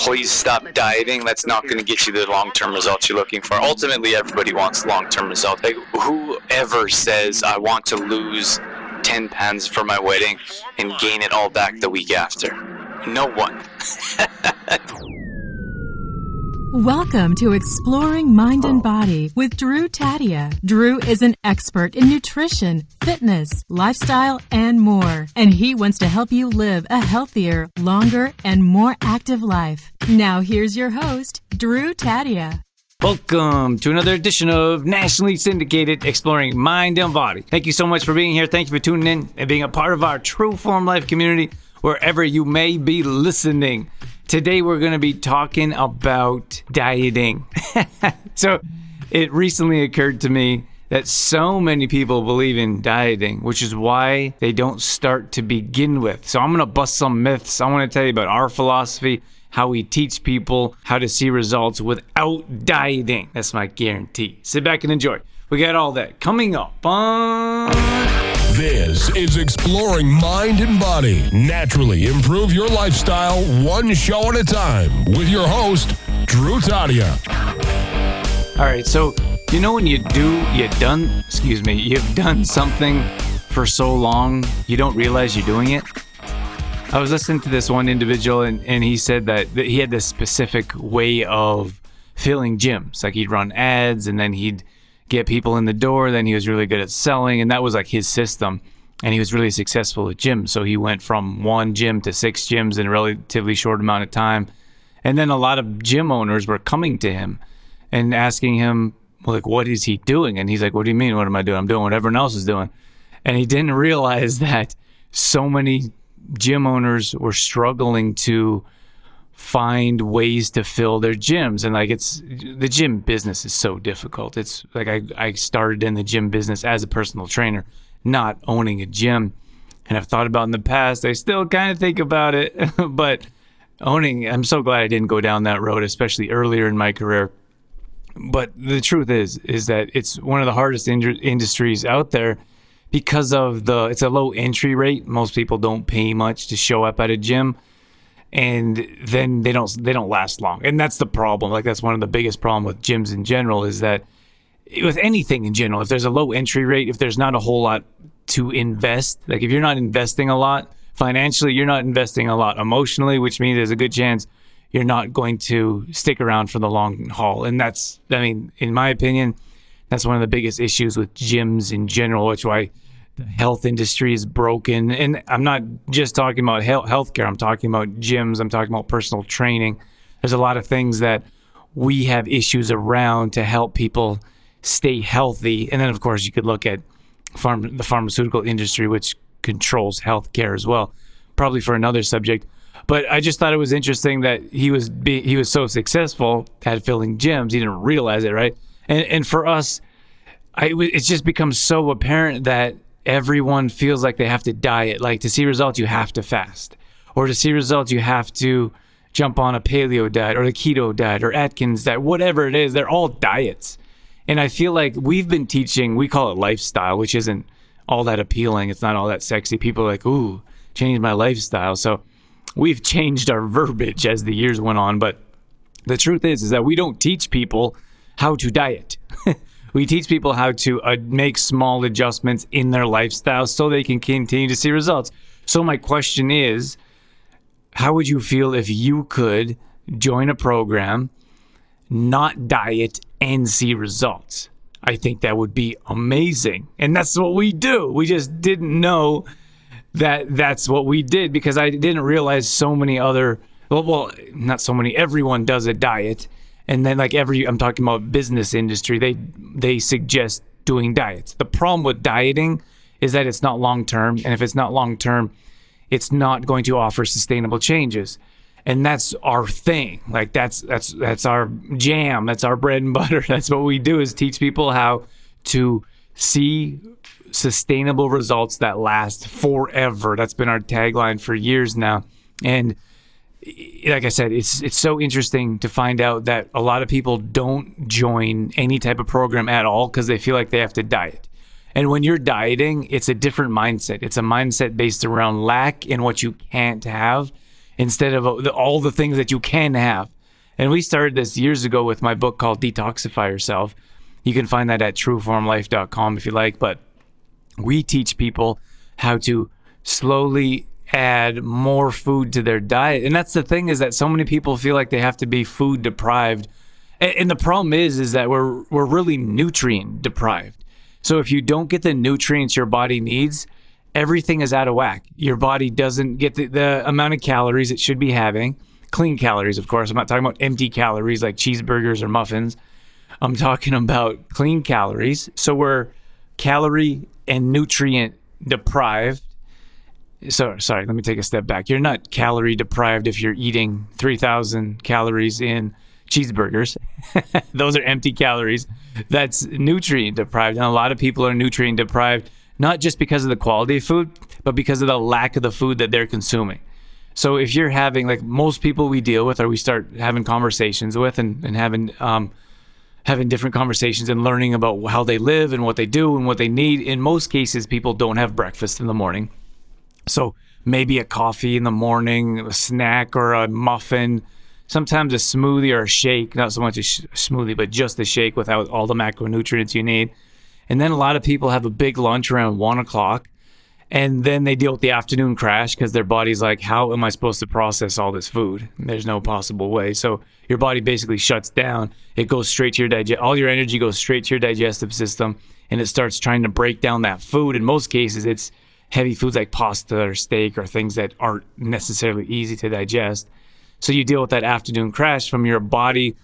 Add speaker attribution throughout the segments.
Speaker 1: please stop dieting. That's not going to get you the long-term results you're looking for. Ultimately, everybody wants long-term results. Like, whoever says, I want to lose 10 pounds for my wedding and gain it all back the week after? No one.
Speaker 2: Welcome to Exploring Mind and Body with Drew Tadia. Drew is an expert in nutrition, fitness, lifestyle, and more. And he wants to help you live a healthier, longer, and more active life. Now here's your host, Drew Tadia.
Speaker 3: Welcome to another edition of nationally syndicated Exploring Mind and Body. Thank you so much for being here. Thank you for tuning in and being a part of our True Form Life community wherever you may be listening. Today we're going to be talking about dieting. So it recently occurred to me that so many people believe in dieting, which is why they don't start to begin with. So I'm going to bust some myths. I want to tell you about our philosophy, how we teach people how to see results without dieting. That's my guarantee. Sit back and enjoy. We got all that coming up on...
Speaker 4: This is Exploring Mind and Body. Naturally improve your lifestyle one show at a time with your host, Drew Tadia.
Speaker 3: All right, so you know when you've done something for so long, you don't realize you're doing it? I was listening to this one individual and he said that he had this specific way of filling gyms. Like he'd run ads and then he'd get people in the door. Then he was really good at selling, and that was like his system. And he was really successful at gyms. So he went from one gym to 6 gyms in a relatively short amount of time. And then a lot of gym owners were coming to him and asking him, well, like, what is he doing? And he's like, what do you mean? What am I doing? I'm doing what everyone else is doing. And he didn't realize that so many gym owners were struggling to find ways to fill their gyms. And like, the gym business is so difficult. It's like I started in the gym business as a personal trainer, not owning a gym. And I've thought about in the past, I still kind of think about it, but I'm so glad I didn't go down that road, especially earlier in my career. But the truth is that it's one of the hardest industries out there because of it's a low entry rate. Most people don't pay much to show up at a gym. And then they don't last long. And that's the problem. Like, that's one of the biggest problem with gyms in general, is that with anything in general, if there's a low entry rate, if there's not a whole lot to invest, like if you're not investing a lot financially, you're not investing a lot emotionally, which means there's a good chance you're not going to stick around for the long haul. And that's, I mean, in my opinion, that's one of the biggest issues with gyms in general, which is why the health industry is broken. And I'm not just talking about healthcare. I'm talking about gyms. I'm talking about personal training. There's a lot of things that we have issues around to help people stay healthy. And then, of course, you could look at the pharmaceutical industry, which controls healthcare as well, probably for another subject. But I just thought it was interesting that he was so successful at filling gyms. He didn't realize it, right? And for us, it's just become so apparent that everyone feels like they have to diet. Like, to see results, you have to fast. Or to see results, you have to jump on a paleo diet or the keto diet or Atkins diet, whatever it is. They're all diets. And I feel like we've been teaching, we call it lifestyle, which isn't all that appealing. It's not all that sexy. People are like, ooh, change my lifestyle. So we've changed our verbiage as the years went on. But the truth is that we don't teach people how to diet. We teach people how to make small adjustments in their lifestyle so they can continue to see results. So my question is, how would you feel if you could join a program, not diet, and see results? I think that would be amazing. And that's what we do. We just didn't know that that's what we did, because I didn't realize so many other, well, not so many, everyone does a diet. And then I'm talking about business industry, they suggest doing diets. The problem with dieting is that it's not long-term. And if it's not long-term, it's not going to offer sustainable changes. And that's our thing. Like that's our jam. That's our bread and butter. That's what we do, is teach people how to see sustainable results that last forever. That's been our tagline for years now. And like I said, it's so interesting to find out that a lot of people don't join any type of program at all because they feel like they have to diet. And when you're dieting, it's a different mindset. It's a mindset based around lack and what you can't have. instead of all the things that you can have. And we started this years ago with my book called Detoxify Yourself. You can find that at trueformlife.com if you like. But we teach people how to slowly add more food to their diet. And that's the thing, is that so many people feel like they have to be food deprived. And the problem is that we're really nutrient deprived. So if you don't get the nutrients your body needs, everything is out of whack. Your body doesn't get the amount of calories it should be having. Clean calories, of course. I'm not talking about empty calories like cheeseburgers or muffins. I'm talking about clean calories. So we're calorie and nutrient deprived. So, sorry, let me take a step back. You're not calorie deprived if you're eating 3,000 calories in cheeseburgers. Those are empty calories. That's nutrient deprived. And a lot of people are nutrient deprived, not just because of the quality of food, but because of the lack of the food that they're consuming. So if you're having, like most people we deal with or we start having conversations with and having different conversations and learning about how they live and what they do and what they need, in most cases, people don't have breakfast in the morning. So maybe a coffee in the morning, a snack or a muffin, sometimes a smoothie or a shake, not so much a smoothie, but just a shake without all the macronutrients you need. And then a lot of people have a big lunch around 1 o'clock, and then they deal with the afternoon crash because their body's like, how am I supposed to process all this food? There's no possible way. So your body basically shuts down. It goes straight to your all your energy goes straight to your digestive system, and it starts trying to break down that food. In most cases, it's heavy foods like pasta or steak or things that aren't necessarily easy to digest. So you deal with that afternoon crash from your body's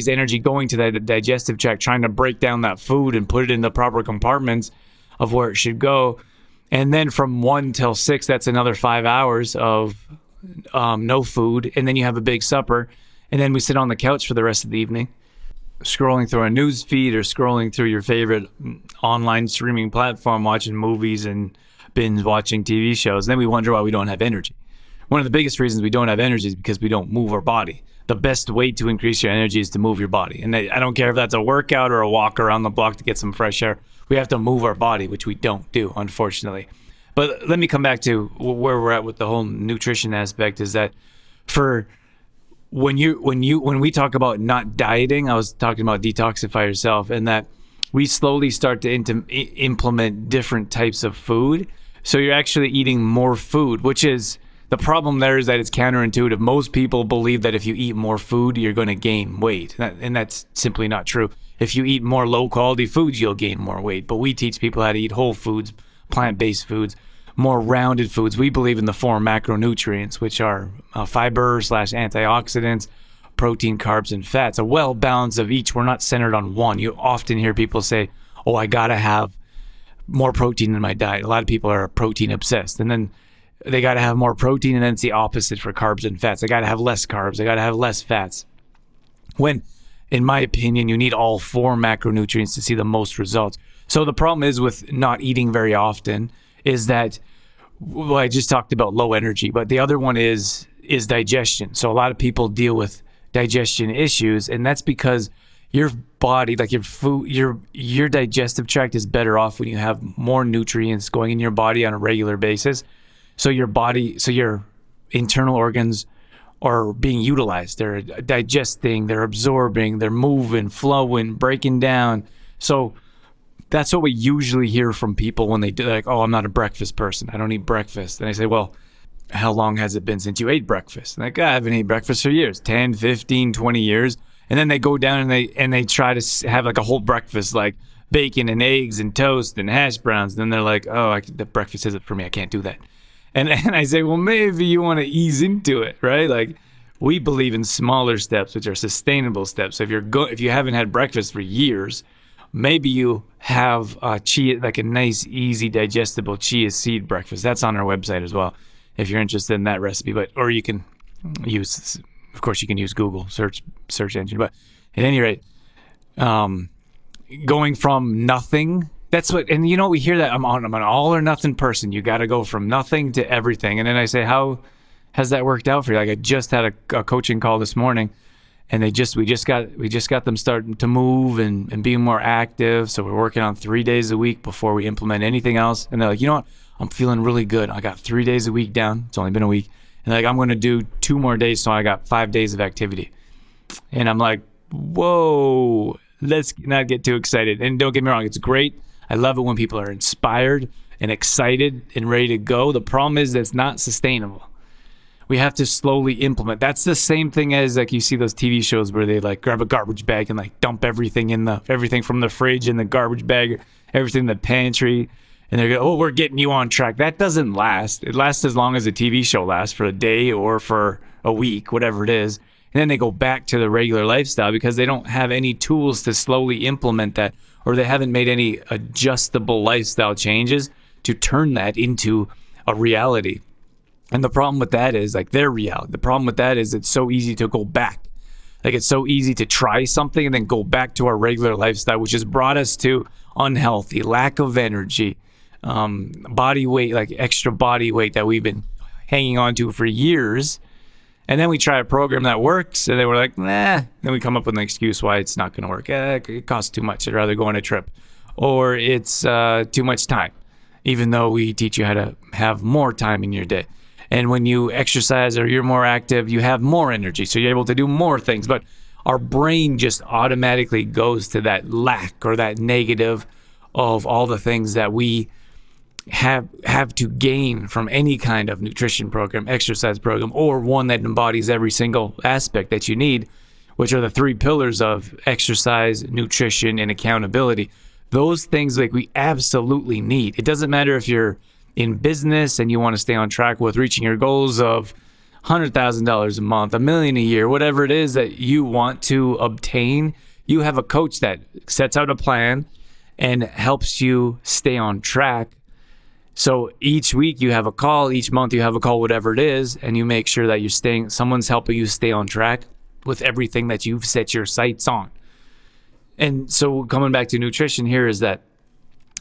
Speaker 3: energy going to the digestive tract, trying to break down that food and put it in the proper compartments of where it should go. And then from 1 till 6, that's another 5 hours of no food. And then you have a big supper. And then we sit on the couch for the rest of the evening, scrolling through a news feed or scrolling through your favorite online streaming platform, watching movies and binge watching TV shows. And then we wonder why we don't have energy. One of the biggest reasons we don't have energy is because we don't move our body. The best way to increase your energy is to move your body. And I don't care if that's a workout or a walk around the block to get some fresh air. We have to move our body, which we don't do, unfortunately. But let me come back to where we're at with the whole nutrition aspect, is that when we talk about not dieting, I was talking about detoxify yourself, and that we slowly start to implement different types of food. So you're actually eating more food, which is, the problem there is that it's counterintuitive. Most people believe that if you eat more food, you're going to gain weight. And that's simply not true. If you eat more low-quality foods, you'll gain more weight. But we teach people how to eat whole foods, plant-based foods, more rounded foods. We believe in the 4 macronutrients, which are fiber/antioxidants, protein, carbs, and fats. A well balance of each. We're not centered on one. You often hear people say, oh, I got to have more protein in my diet. A lot of people are protein obsessed. And then they got to have more protein, and then it's the opposite for carbs and fats. I got to have less carbs. I got to have less fats. When, in my opinion, you need all 4 macronutrients to see the most results. So the problem is with not eating very often is that, well, I just talked about low energy, but the other one is digestion. So a lot of people deal with digestion issues, and that's because your body, like your food, your digestive tract is better off when you have more nutrients going in your body on a regular basis. So your internal organs are being utilized. They're digesting, they're absorbing, they're moving, flowing, breaking down. So that's what we usually hear from people when they do, like, oh, I'm not a breakfast person. I don't eat breakfast. And I say, well, how long has it been since you ate breakfast? And like, I haven't eaten breakfast for years, 10, 15, 20 years. And then they go down and they try to have like a whole breakfast, like bacon and eggs and toast and hash browns. And then they're like, oh, the breakfast isn't for me. I can't do that. And I say, well, maybe you want to ease into it, right? Like, we believe in smaller steps, which are sustainable steps. So if you haven't had breakfast for years, maybe you have like a nice, easy, digestible chia seed breakfast. That's on our website as well, if you're interested in that recipe. Or you can use, of course, you can use Google search engine. But at any rate, going from nothing. That's what, and you know, we hear that I'm an all or nothing person. You got to go from nothing to everything. And then I say, how has that worked out for you? Like, I just had a coaching call this morning, and we just got them starting to move and being more active. So we're working on 3 days a week before we implement anything else. And they're like, you know what? I'm feeling really good. I got 3 days a week down. It's only been a week. And like, I'm going to do 2 more days. So I got 5 days of activity. And I'm like, whoa, let's not get too excited. And don't get me wrong, it's great. I love it when people are inspired and excited and ready to go. The problem is that it's not sustainable. We have to slowly implement. That's the same thing as like you see those TV shows where they like grab a garbage bag and like dump everything from the fridge in the garbage bag, everything in the pantry. And they're going, oh, we're getting you on track. That doesn't last. It lasts as long as a TV show lasts, for a day or for a week, whatever it is. And then they go back to the regular lifestyle because they don't have any tools to slowly implement that, or they haven't made any adjustable lifestyle changes to turn that into a reality. And the problem with that is like their reality. The problem with that is it's so easy to go back. Like it's so easy to try something and then go back to our regular lifestyle, which has brought us to unhealthy, lack of energy, body weight, like extra body weight that we've been hanging on to for years. And then we try a program that works, and then we're like, nah. Then we come up with an excuse why it's not going to work. It costs too much. I'd rather go on a trip. Or it's too much time, even though we teach you how to have more time in your day. And when you exercise or you're more active, you have more energy, so you're able to do more things. But our brain just automatically goes to that lack or that negative of all the things that we have to gain from any kind of nutrition program, exercise program, or one that embodies every single aspect that you need, which are the 3 pillars of exercise, nutrition, and accountability. Those things like we absolutely need. It doesn't matter if you're in business and you want to stay on track with reaching your goals of $100,000 a month, $1 million a year, whatever it is that you want to obtain. You have a coach that sets out a plan and helps you stay on track. So each week you have a call, each month you have a call, whatever it is, and you make sure that someone's helping you stay on track with everything that you've set your sights on. And so coming back to nutrition here is that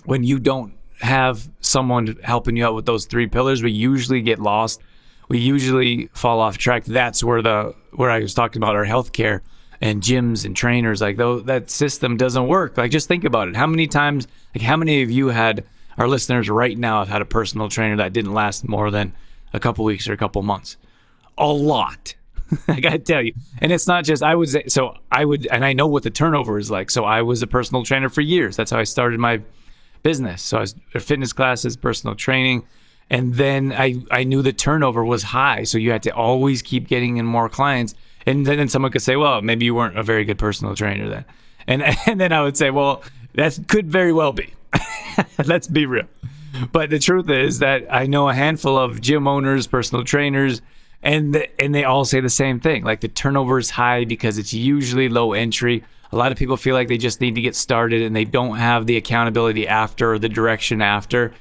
Speaker 3: when you don't have someone helping you out with those 3 pillars, we usually get lost. We usually fall off track. That's where I was talking about our healthcare and gyms and trainers, like that system doesn't work. Like just think about it. How many times, like how many of you our listeners right now have had a personal trainer that didn't last more than a couple weeks or a couple months? A lot. I gotta tell you. And it's not just, and I know what the turnover is like. So I was a personal trainer for years. That's how I started my business. So I was fitness classes, personal training. And then I knew the turnover was high. So you had to always keep getting in more clients. And then someone could say, well, maybe you weren't a very good personal trainer then. And then I would say, well, that could very well be. Let's be real. But the truth is that I know a handful of gym owners, personal trainers, and they all say the same thing. Like the turnover is high because it's usually low entry. A lot of people feel like they just need to get started and they don't have the accountability after or the direction after.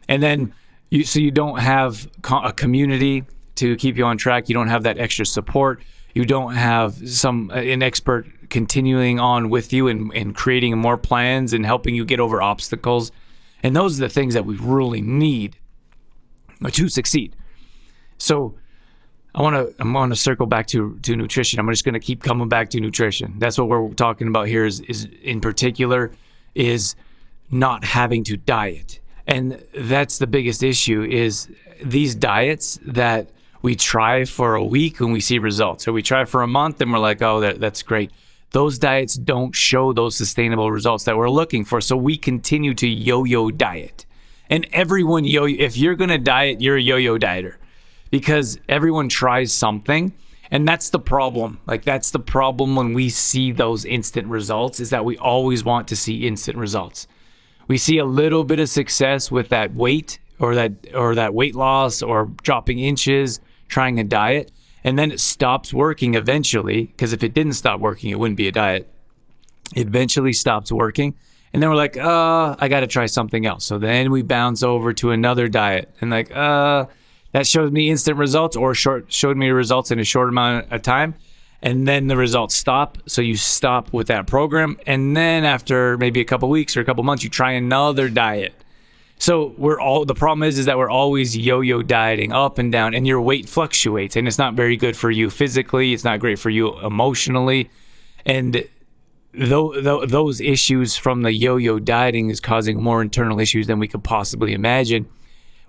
Speaker 3: And then you don't have a community to keep you on track. You don't have that extra support. You don't have an expert continuing on with you and creating more plans and helping you get over obstacles. And those are the things that we really need to succeed. So I'm gonna circle back to nutrition. I'm just gonna keep coming back to nutrition. That's what we're talking about here is in particular is not having to diet. And that's the biggest issue is these diets that we try for a week and we see results, or we try for a month and we're like, oh, that's great. Those diets don't show those sustainable results that we're looking for. So we continue to yo-yo diet. And everyone if you're going to diet, you're a yo-yo dieter because everyone tries something. And that's the problem. Like that's the problem when we see those instant results is that we always want to see instant results. We see a little bit of success with that weight or that weight loss or dropping inches, trying a diet, and then it stops working eventually, because if it didn't stop working, it wouldn't be a diet. It eventually stops working, and then we're like, I got to try something else. So then we bounce over to another diet, and like, that showed me instant results or showed me results in a short amount of time, and then the results stop. So you stop with that program, and then after maybe a couple weeks or a couple months, you try another diet. So the problem is that we're always yo-yo dieting up and down, and your weight fluctuates, and it's not very good for you physically. It's not great for you emotionally. And those issues from the yo-yo dieting is causing more internal issues than we could possibly imagine.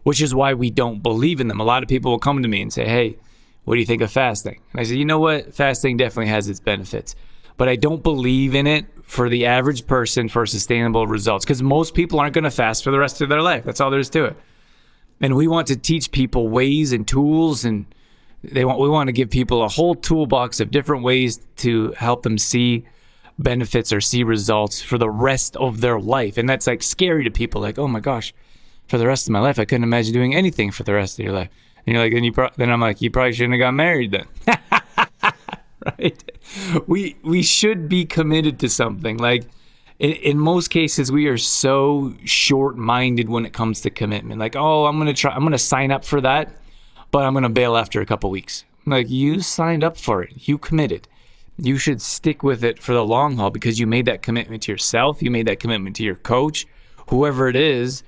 Speaker 3: which is why we don't believe in them. A lot of people will come to me and say, hey, what do you think of fasting? And I say, you know what? Fasting definitely has its benefits, but I don't believe in it for the average person for sustainable results, because most people aren't going to fast for the rest of their life. That's all there is to it. And we want to teach people ways and tools, and we want to give people a whole toolbox of different ways to help them see benefits or see results for the rest of their life. And that's like scary to people, like, oh my gosh, for the rest of my life, I couldn't imagine doing anything for the rest of your life. And you're like, then I'm like, you probably shouldn't have got married then. Right? We should be committed to something. Like in most cases, we are so short-minded when it comes to commitment. Like, oh, I'm going to sign up for that, but I'm going to bail after a couple weeks. Like, you signed up for it. You committed. You should stick with it for the long haul because you made that commitment to yourself. You made that commitment to your coach, whoever it is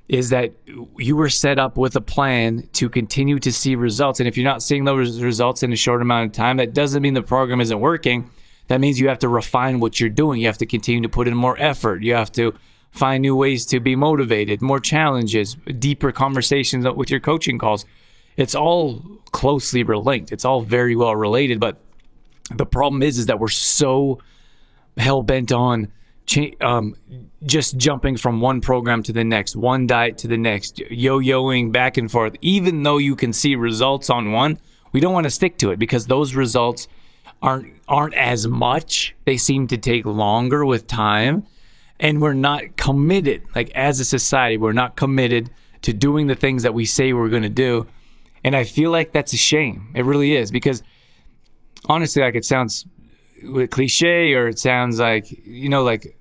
Speaker 3: that you were set up with a plan to continue to see results. And if you're not seeing those results in a short amount of time, that doesn't mean the program isn't working. That means you have to refine what you're doing. You have to continue to put in more effort. You have to find new ways to be motivated, more challenges, deeper conversations with your coaching calls. It's all closely linked. It's all very well related. But the problem is that we're so hell-bent on just jumping from one program to the next, one diet to the next, yo-yoing back and forth. Even though you can see results on one, we don't want to stick to it because those results aren't as much. They seem to take longer with time, and we're not committed. Like, as a society, we're not committed to doing the things that we say we're going to do. And I feel like that's a shame. It really is, because honestly, like, it sounds cliche, or it sounds like, like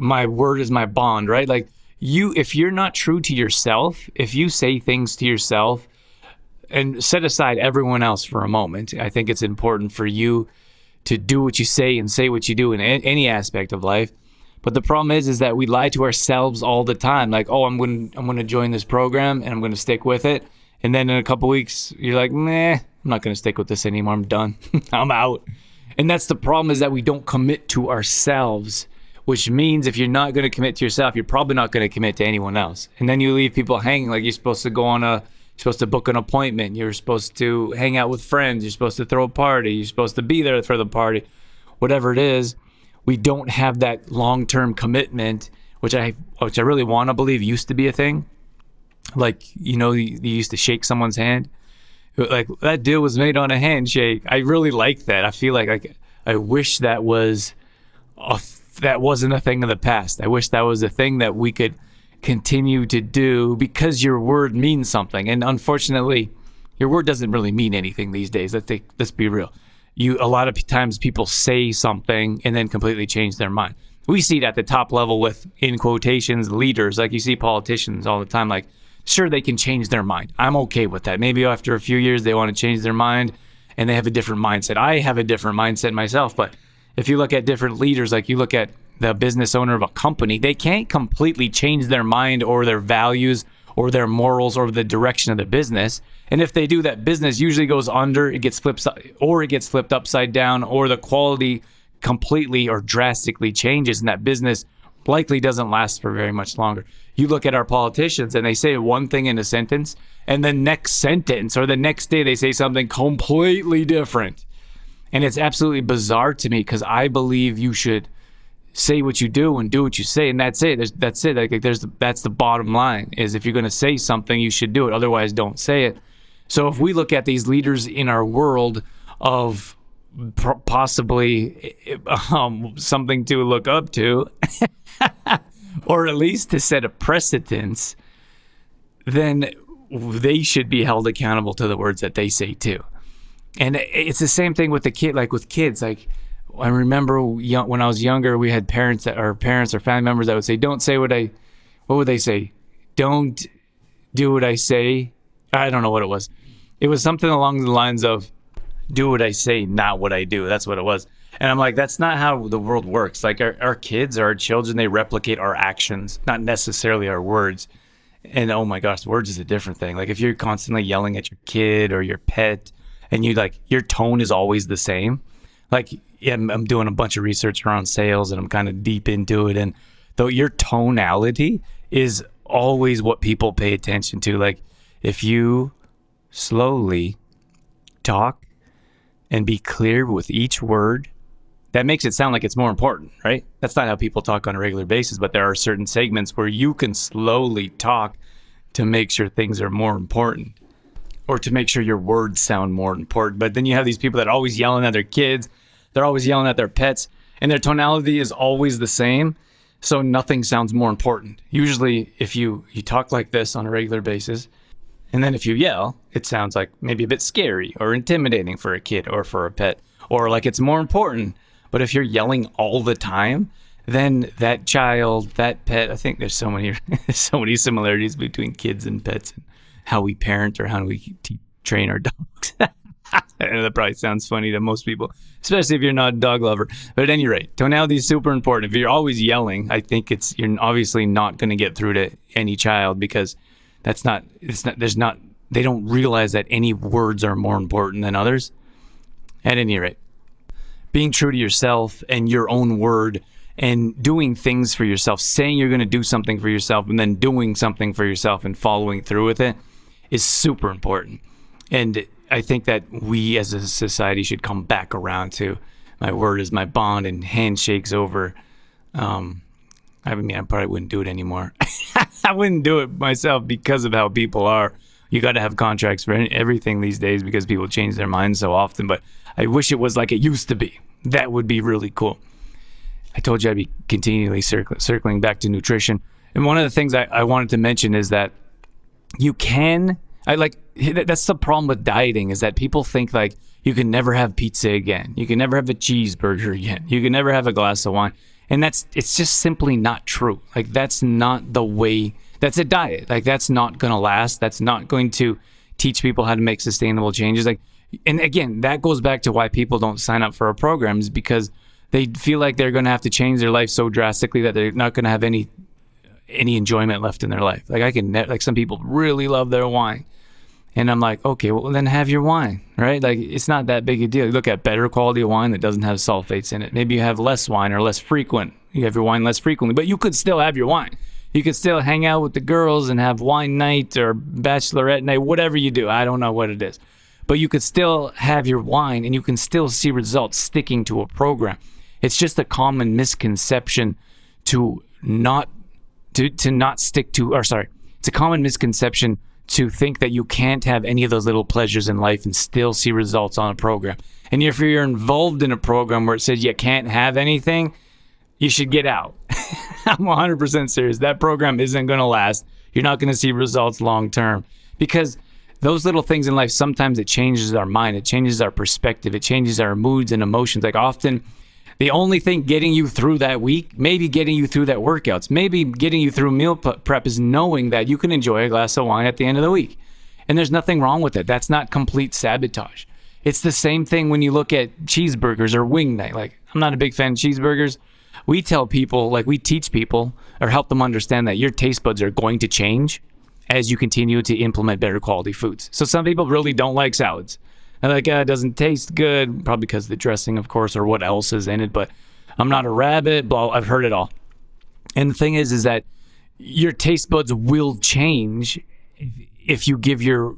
Speaker 3: my word is my bond, right? Like, if you're not true to yourself, if you say things to yourself, and set aside everyone else for a moment, I think it's important for you to do what you say and say what you do in any aspect of life. But the problem is that we lie to ourselves all the time. Like, oh, I'm going to join this program and I'm going to stick with it. And then in a couple weeks, you're like, nah, I'm not going to stick with this anymore. I'm done. I'm out. And that's the problem, is that we don't commit to ourselves, which means if you're not going to commit to yourself, you're probably not going to commit to anyone else. And then you leave people hanging. Like, you're supposed to you're supposed to book an appointment. You're supposed to hang out with friends. You're supposed to throw a party. You're supposed to be there for the party. Whatever it is, we don't have that long-term commitment, which I really want to believe used to be a thing. Like, you used to shake someone's hand. Like, that deal was made on a handshake. I really like that. I feel like I wish that wasn't a thing of the past. I wish that was a thing that we could continue to do, because your word means something. And unfortunately, your word doesn't really mean anything these days. Let's be real. A lot of times people say something and then completely change their mind. We see it at the top level with, in quotations, leaders. Like, you see politicians all the time. Like, sure, they can change their mind. I'm okay with that. Maybe after a few years they want to change their mind and they have a different mindset. I have a different mindset myself. But if you look at different leaders, like you look at the business owner of a company, they can't completely change their mind or their values or their morals or the direction of the business. And if they do, that business usually goes under, it gets flipped upside down, or the quality completely or drastically changes, and that business likely doesn't last for very much longer. You look at our politicians and they say one thing in a sentence, and the next sentence or the next day they say something completely different. And it's absolutely bizarre to me, because I believe you should say what you do and do what you say, and that's it. That's it. That's the bottom line, is if you're going to say something, you should do it. Otherwise, don't say it. So if we look at these leaders in our world of possibly something to look up to, or at least to set a precedence, then they should be held accountable to the words that they say too. And it's the same thing with the kid, like with kids. Like, I remember when I was younger, we had parents or family members that would say, "Don't say what would they say? Don't do what I say." I don't know what it was. It was something along the lines of, "Do what I say, not what I do." That's what it was. And I'm like, that's not how the world works. Like, our kids or our children, they replicate our actions, not necessarily our words. And oh my gosh, words is a different thing. Like, if you're constantly yelling at your kid or your pet, and your tone is always the same. Like, yeah, I'm doing a bunch of research around sales, and I'm kind of deep into it. And though your tonality is always what people pay attention to. Like, if you slowly talk and be clear with each word, that makes it sound like it's more important, right? That's not how people talk on a regular basis, but there are certain segments where you can slowly talk to make sure things are more important, or to make sure your words sound more important. But then you have these people that are always yelling at their kids, they're always yelling at their pets, and their tonality is always the same, so nothing sounds more important. Usually, if you talk like this on a regular basis, and then if you yell, it sounds like maybe a bit scary or intimidating for a kid or for a pet, or like it's more important. But if you're yelling all the time, then that child, that pet, I think there's so many similarities between kids and pets and how we parent or how we train our dogs. And that probably sounds funny to most people, especially if you're not a dog lover. But at any rate, tonality is super important. If you're always yelling, I think you're obviously not going to get through to any child, because they don't realize that any words are more important than others. At any rate, being true to yourself and your own word, and doing things for yourself, saying you're going to do something for yourself and then doing something for yourself and following through with it is super important. And I think that we as a society should come back around to my word is my bond, and handshakes over. I probably wouldn't do it anymore. I wouldn't do it myself because of how people are. You got to have contracts for everything these days because people change their minds so often. But I wish it was like it used to be. That would be really cool. I told you I'd be continually circling back to nutrition. And one of the things I wanted to mention is that that's the problem with dieting, is that people think like you can never have pizza again. You can never have a cheeseburger again. You can never have a glass of wine. And it's just simply not true. Like, that's not the way, that's a diet. Like, that's not going to last. That's not going to teach people how to make sustainable changes. Like, and again, that goes back to why people don't sign up for our programs, because they feel like they're going to have to change their life so drastically that they're not going to have any enjoyment left in their life. Like, some people really love their wine. And I'm like, okay, well then have your wine, right? Like, it's not that big a deal. You look at better quality of wine that doesn't have sulfates in it. Maybe you have less wine or less frequent. You have your wine less frequently, but you could still have your wine. You could still hang out with the girls and have wine night or bachelorette night, whatever you do. I don't know what it is. But you could still have your wine and you can still see results sticking to a program. It's just a common misconception it's a common misconception to think that you can't have any of those little pleasures in life and still see results on a program. And if you're involved in a program where it says you can't have anything, you should get out. I'm 100% serious. That program isn't going to last. You're not going to see results long term, because those little things in life, sometimes it changes our mind. It changes our perspective. It changes our moods and emotions. Like, often the only thing getting you through that week, maybe getting you through that workouts, maybe getting you through meal prep, is knowing that you can enjoy a glass of wine at the end of the week. And there's nothing wrong with it. That's not complete sabotage. It's the same thing when you look at cheeseburgers or wing night. Like, I'm not a big fan of cheeseburgers. We tell people, like, we teach people or help them understand that your taste buds are going to change as you continue to implement better quality foods. So some people really don't like salads. They're like, it doesn't taste good, probably because of the dressing, of course, or what else is in it. But I'm not a rabbit, blah, I've heard it all. And the thing is that your taste buds will change if you give your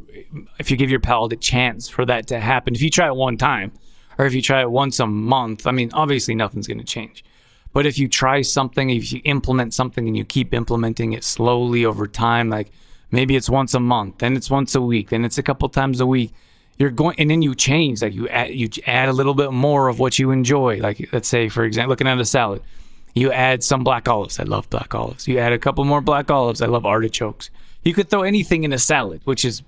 Speaker 3: palate a chance for that to happen. If you try it one time, or if you try it once a month, I mean, obviously nothing's going to change. But if you try something, if you implement something and you keep implementing it slowly over time, like maybe it's once a month, then it's once a week, then it's a couple times a week, and then you change, like you add a little bit more of what you enjoy. Like, let's say, for example, looking at a salad, you add some black olives. I love black olives. You add a couple more black olives. I love artichokes. You could throw anything in a salad, which is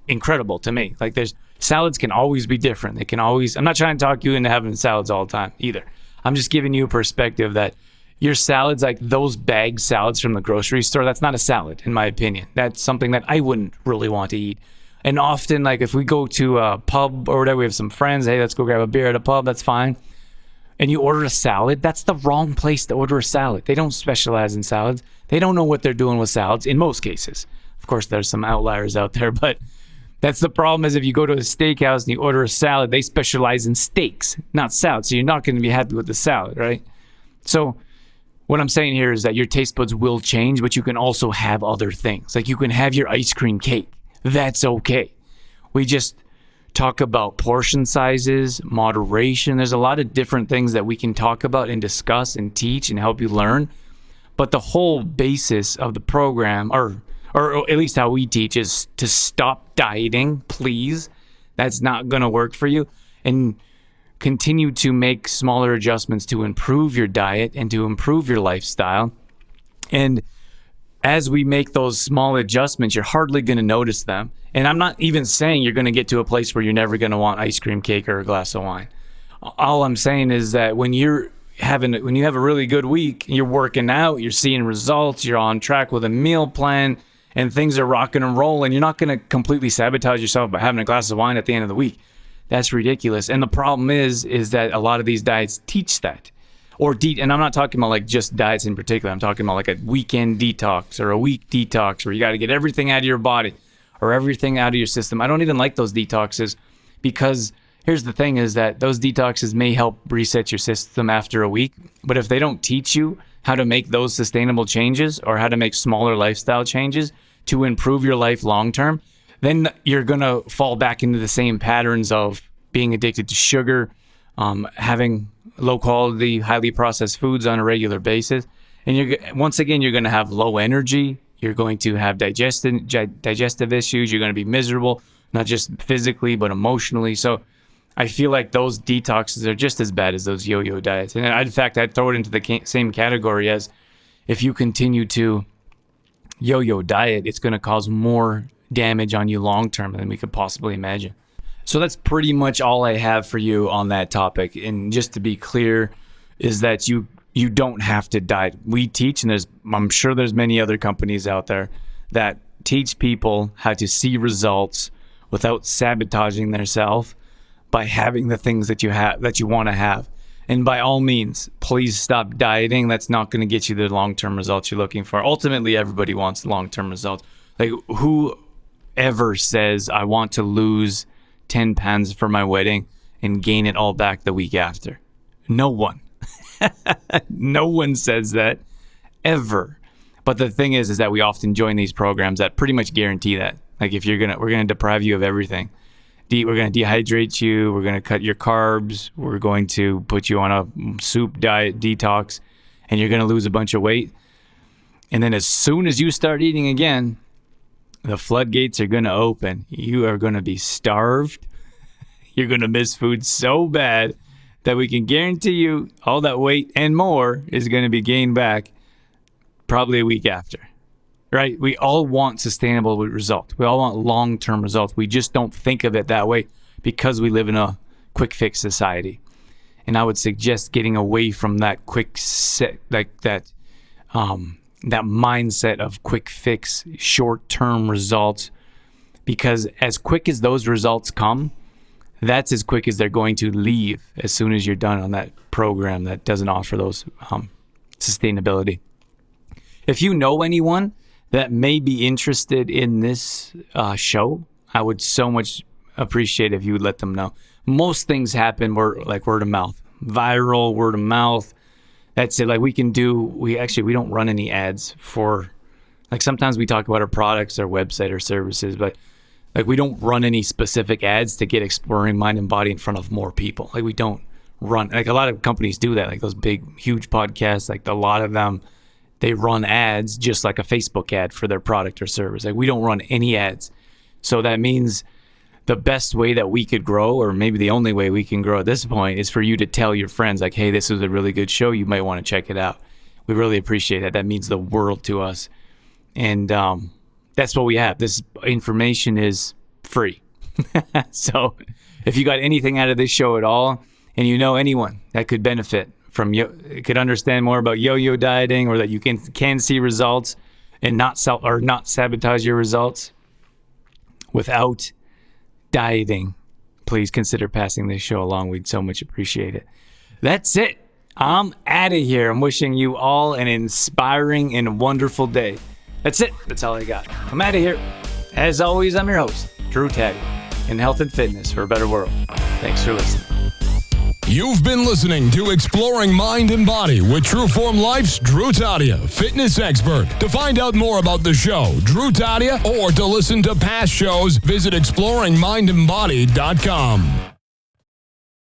Speaker 3: incredible to me. Like, salads can always be different. I'm not trying to talk you into having salads all the time either. I'm just giving you a perspective that your salads, like those bag salads from the grocery store, that's not a salad, in my opinion. That's something that I wouldn't really want to eat. And often, like, if we go to a pub or whatever, we have some friends, hey, let's go grab a beer at a pub, that's fine. And you order a salad, that's the wrong place to order a salad. They don't specialize in salads. They don't know what they're doing with salads in most cases. Of course, there's some outliers out there, but that's the problem. Is if you go to a steakhouse and you order a salad, they specialize in steaks, not salads. So you're not going to be happy with the salad, right? So what I'm saying here is that your taste buds will change, but you can also have other things. Like you can have your ice cream cake. That's okay. We just talk about portion sizes, moderation. There's a lot of different things that we can talk about and discuss and teach and help you learn. But the whole basis of the program, or at least how we teach, is to stop dieting, please. That's not going to work for you. And continue to make smaller adjustments to improve your diet and to improve your lifestyle. And as we make those small adjustments, you're hardly going to notice them. And I'm not even saying you're going to get to a place where you're never going to want ice cream cake or a glass of wine. All I'm saying is that when you have a really good week, you're working out, you're seeing results, you're on track with a meal plan, and things are rocking and rolling, you're not going to completely sabotage yourself by having a glass of wine at the end of the week. That's ridiculous. And the problem is that a lot of these diets teach that. And I'm not talking about like just diets in particular. I'm talking about like a weekend detox or a week detox where you got to get everything out of your body or everything out of your system. I don't even like those detoxes because here's the thing is that those detoxes may help reset your system after a week. But if they don't teach you how to make those sustainable changes or how to make smaller lifestyle changes to improve your life long term, then you're going to fall back into the same patterns of being addicted to sugar, having low quality, highly processed foods on a regular basis. And once again, you're going to have low energy. You're going to have digestive issues. You're going to be miserable, not just physically, but emotionally. So I feel like those detoxes are just as bad as those yo-yo diets. And in fact, I'd throw it into the same category as if you continue to yo-yo diet, it's going to cause more damage on you long term than we could possibly imagine. So that's pretty much all I have for you on that topic. And just to be clear, is that you don't have to diet. We teach, and I'm sure there's many other companies out there that teach people how to see results without sabotaging themselves by having the things that you want to have. And by all means, please stop dieting. That's not going to get you the long-term results you're looking for. Ultimately, everybody wants long-term results. Like whoever says I want to lose 10 pounds for my wedding and gain it all back the week after? No one. No one says that ever. But the thing is that we often join these programs that pretty much guarantee that. Like if we're going to deprive you of everything. We're going to dehydrate you. We're going to cut your carbs. We're going to put you on a soup diet detox, and you're going to lose a bunch of weight. And then as soon as you start eating again, the floodgates are going to open. You are going to be starved. You're going to miss food so bad that we can guarantee you all that weight and more is going to be gained back probably a week after. Right? We all want sustainable results. We all want long-term results. We just don't think of it that way because we live in a quick fix society. And I would suggest getting away from that that mindset of quick fix, short-term results, because as quick as those results come, that's as quick as they're going to leave as soon as you're done on that program that doesn't offer those sustainability. If you know anyone that may be interested in this show, I would so much appreciate if you would let them know. Most things happen like word of mouth, viral word of mouth. That's it. Like we don't run any ads for, like sometimes we talk about our products, our website, our services, but like we don't run any specific ads to get Exploring Mind and Body in front of more people. Like we don't run, like a lot of companies do that, like those big, huge podcasts, like a lot of them, they run ads just like a Facebook ad for their product or service. Like we don't run any ads. So that means the best way that we could grow, or maybe the only way we can grow at this point, is for you to tell your friends like, hey, this is a really good show. You might want to check it out. We really appreciate that. That means the world to us. And that's what we have. This information is free. So if you got anything out of this show at all, and you know anyone that could benefit from could understand more about yo-yo dieting, or that you can see results and not sabotage your results without dieting, please consider passing this show along. We'd so much appreciate it. That's it. I'm out of here. I'm wishing you all an inspiring and wonderful day. That's it. That's all I got. I'm out of here. As always, I'm your host, Drew Taddy, in health and fitness for a better world. Thanks for listening.
Speaker 4: You've been listening to Exploring Mind and Body with Trueform Life's Drew Tadia, fitness expert. To find out more about the show, Drew Tadia, or to listen to past shows, visit exploringmindandbody.com.